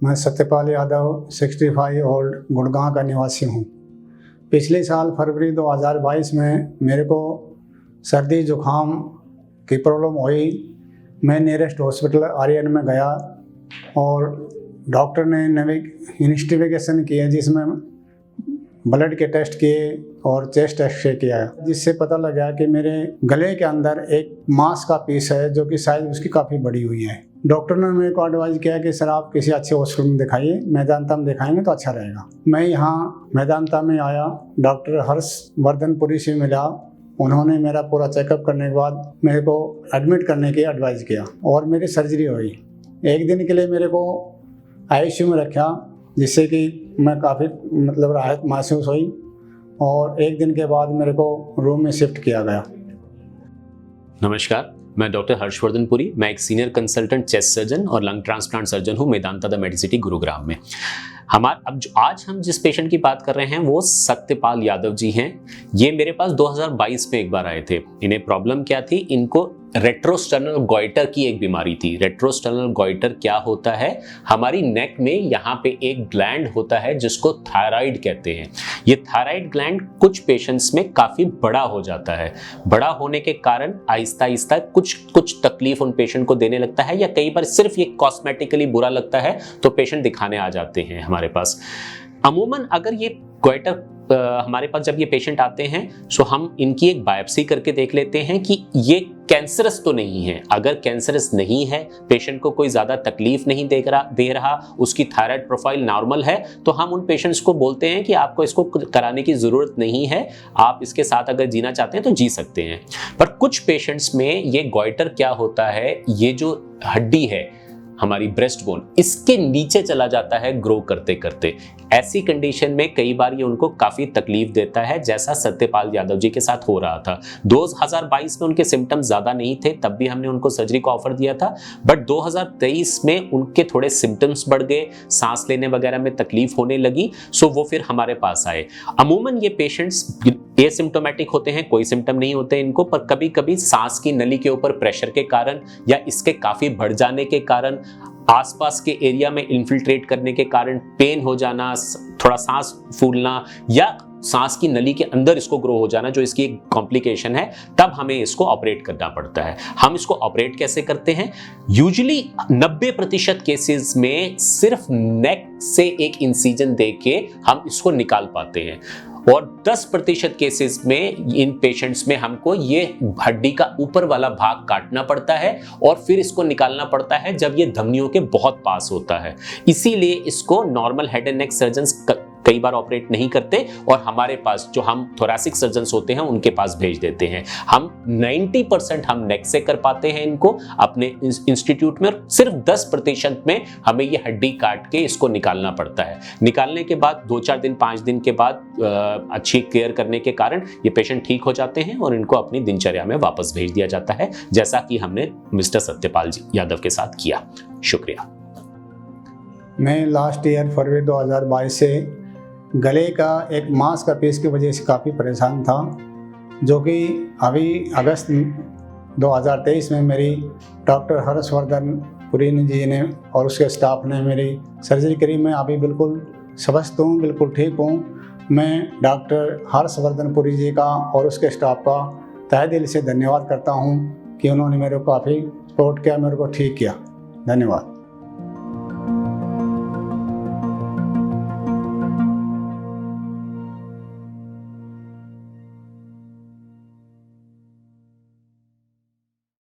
मैं सत्यपाल यादव 65 ओल्ड गुड़गांव का निवासी हूँ। पिछले साल फरवरी 2022 में मेरे को सर्दी जुकाम की प्रॉब्लम हुई। मैं नियरेस्ट हॉस्पिटल आर्यन में गया और डॉक्टर ने इन्वेस्टिगेशन किया, जिसमें ब्लड के टेस्ट किए और चेस्ट एक्सरे किया, जिससे पता लगा कि मेरे गले के अंदर एक मांस का पीस है जो कि साइज उसकी काफ़ी बड़ी हुई है। डॉक्टर ने मेरे को एडवाइस किया कि सर आप किसी अच्छे हॉस्पिटल में दिखाइए, मेदांता में दिखाएंगे तो अच्छा रहेगा। मैं यहाँ मेदांता में आया, डॉक्टर हर्षवर्धनपुरी से मिला। उन्होंने मेरा पूरा चेकअप करने के बाद मेरे को एडमिट करने की एडवाइस किया और मेरी सर्जरी हुई। एक दिन के लिए मेरे को आईसीयू में रखा, जिससे कि मैं काफ़ी राहत महसूस हुई और एक दिन के बाद मेरे को रूम में शिफ्ट किया गया। नमस्कार, मैं डॉक्टर हर्षवर्धनपुरी। मैं एक सीनियर कंसल्टेंट चेस्ट सर्जन और लंग ट्रांसप्लांट सर्जन हूँ मेदांता द मेडिसिटी गुरुग्राम में। आज हम जिस पेशेंट की बात कर रहे हैं वो सत्यपाल यादव जी हैं। ये मेरे पास 2022 में एक बार आए थे। इन्हें प्रॉब्लम क्या थी? इनको रेट्रोस्टर्नल गॉइटर की एक बीमारी थी। रेट्रोस्टर्नल गॉइटर क्या होता है? हमारी नेक में यहाँ पे एक ग्लैंड होता है जिसको थायराइड कहते हैं। ये थायराइड ग्लैंड कुछ पेशेंट्स में काफी बड़ा हो जाता है। बड़ा होने के कारण आहिस्ता आहिस्ता कुछ तकलीफ उन पेशेंट को देने लगता है, या कई बार सिर्फ ये कॉस्मेटिकली बुरा लगता है तो पेशेंट दिखाने आ जाते हैं हमारे पास। अमूमन अगर ये गॉइटर हमारे पास जब ये पेशेंट आते हैं तो हम इनकी एक बायोप्सी करके देख लेते हैं कि ये कैंसरस तो नहीं है। अगर कैंसरस नहीं है, पेशेंट को कोई ज़्यादा तकलीफ नहीं दे रहा, उसकी थायराइड प्रोफाइल नॉर्मल है, तो हम उन पेशेंट्स को बोलते हैं कि आपको इसको कराने की ज़रूरत नहीं है, आप इसके साथ अगर जीना चाहते हैं तो जी सकते हैं। पर कुछ पेशेंट्स में ये गॉइटर क्या होता है, ये जो हड्डी है हमारी ब्रेस्ट बोन, इसके नीचे चला जाता है ग्रो करते करते। ऐसी कंडीशन में कई बार ये उनको काफ़ी तकलीफ देता है, जैसा सत्यपाल यादव जी के साथ हो रहा था। 2022 में उनके सिम्टम्स ज़्यादा नहीं थे, तब भी हमने उनको सर्जरी का ऑफर दिया था। बट 2023 में उनके थोड़े सिम्टम्स बढ़ गए, सांस लेने वगैरह में तकलीफ होने लगी, सो वो फिर हमारे पास आए। अमूमन ये पेशेंट्स एसिम्टोमेटिक होते हैं, कोई सिम्टम नहीं होते इनको, पर कभी कभी सांस की नली के ऊपर प्रेशर के कारण या इसके काफ़ी बढ़ जाने के कारण, आसपास के एरिया में इन्फिल्ट्रेट करने के कारण पेन हो जाना, थोड़ा सांस फूलना, या सांस की नली के अंदर इसको ग्रो हो जाना, जो इसकी एक कॉम्प्लिकेशन है, तब हमें इसको ऑपरेट करना पड़ता है। हम इसको ऑपरेट कैसे करते हैं? यूजुअली 90% केसेस में सिर्फ नेक से एक इंसिजन देके हम इसको निकाल पाते हैं, और 10% केसेस में इन पेशेंट्स में हमको ये हड्डी का ऊपर वाला भाग काटना पड़ता है और फिर इसको निकालना पड़ता है जब ये धमनियों के बहुत पास होता है। इसीलिए इसको normal head and neck surgeons कई बार ऑपरेट नहीं करते और हमारे पास जो हम थोरैसिक सर्जन्स होते हैं उनके पास भेज देते हैं। हम 90% हम नेक से कर पाते हैं इनको अपने इंस्टीट्यूट में, सिर्फ 10% में हमें ये हड्डी काट के इसको निकालना पड़ता है। निकालने के बाद 2-4 दिन 5 दिन के बाद अच्छी केयर करने के कारण ये पेशेंट ठीक हो जाते हैं और इनको अपनी दिनचर्या में वापस भेज दिया जाता है, जैसा कि हमने मिस्टर सत्यपाल यादव के साथ किया। शुक्रिया। मैं लास्ट ईयर फरवरी 2022 से गले का एक मांस का पीस की वजह से काफ़ी परेशान था, जो कि अभी अगस्त 2023 में मेरी डॉक्टर हर्षवर्धनपुरी जी ने और उसके स्टाफ ने मेरी सर्जरी करी। मैं अभी बिल्कुल स्वस्थ हूँ, बिल्कुल ठीक हूँ। मैं डॉक्टर हर्षवर्धनपुरी जी का और उसके स्टाफ का तहे दिल से धन्यवाद करता हूँ कि उन्होंने मेरे को काफ़ी सपोर्ट किया, मेरे को ठीक किया। धन्यवाद।